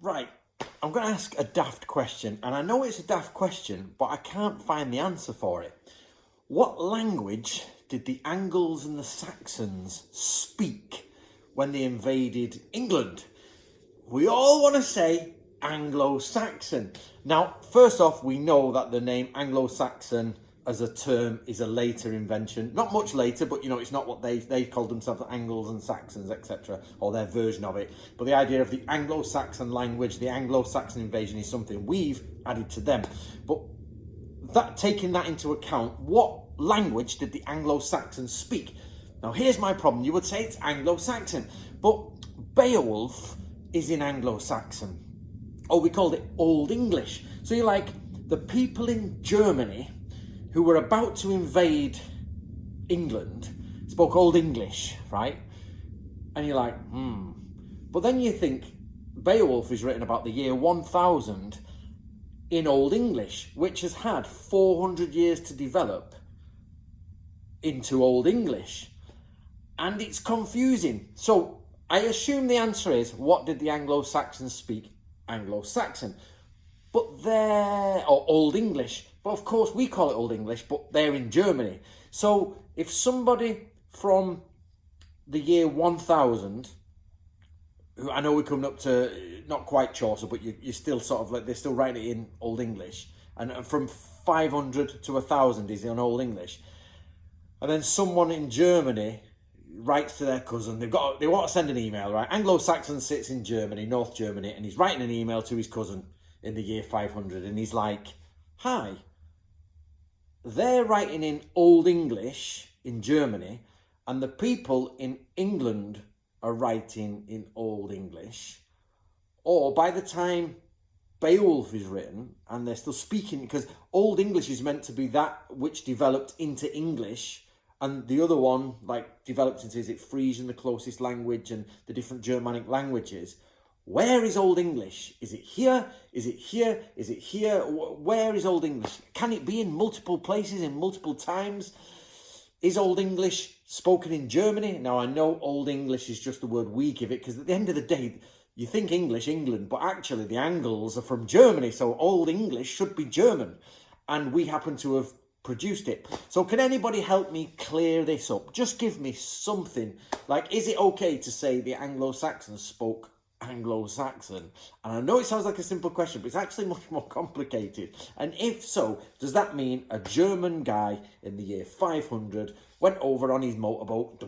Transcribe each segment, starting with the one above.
Right, I'm going to ask a daft question, and I know it's a daft question, but I can't find the answer for it. What language did the Angles and the Saxons speak when they invaded England? We all want to say Anglo-Saxon. Now, first off, we know that the name Anglo-Saxon as a term is a later invention. Not much later, but it's not what they called themselves, Angles and Saxons, etc., or their version of it. But the idea of the Anglo-Saxon language, the Anglo-Saxon invasion, is something we've added to them. But taking that into account, what language did the Anglo-Saxons speak? Now, here's my problem. You would say it's Anglo-Saxon, but Beowulf is in Anglo-Saxon. Or we called it Old English. So you're like, the people in Germany who were about to invade England spoke Old English, right? And you're like, But then you think Beowulf is written about the year 1000 in Old English, which has had 400 years to develop into Old English. And it's confusing. So I assume the answer is, what did the Anglo-Saxons speak? Anglo-Saxon. Or Old English. But of course we call it Old English, but they're in Germany. So if somebody from the year 1000, who I know we're coming up to not quite Chaucer, but you're still sort of like, they're still writing it in Old English. And from 500 to 1000 is in Old English. And then someone in Germany writes to their cousin. They want to send an email, right? Anglo-Saxon sits in Germany, North Germany, and he's writing an email to his cousin in the year 500. And he's like, hi, they're writing in Old English in Germany, and the people in England are writing in Old English. Or by the time Beowulf is written, and they're still speaking, because Old English is meant to be that which developed into English, and the other one, developed into, is it Frisian, the closest language, and the different Germanic languages. Where is Old English? Is it here? Is it here? Is it here? Where is Old English? Can it be in multiple places, in multiple times? Is Old English spoken in Germany? Now, I know Old English is just the word we give it, because at the end of the day, you think English, England, but actually the Angles are from Germany, so Old English should be German, and we happen to have produced it. So can anybody help me clear this up? Just give me something. Is it okay to say the Anglo-Saxons spoke Anglo-Saxon? And I know it sounds like a simple question, but it's actually much more complicated. And if so, does that mean a German guy in the year 500 went over on his motorboat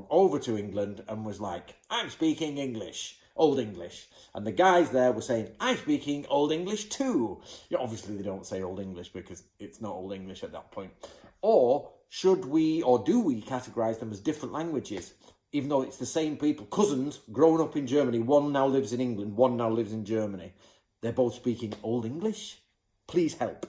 over to England and was like, I'm speaking English, Old English, and the guys there were saying, I'm speaking Old English too? Obviously they don't say Old English because it's not Old English at that point. Or do we categorise them as different languages? Even though it's the same people, cousins, grown up in Germany, one now lives in England, one now lives in Germany. They're both speaking Old English? Please help.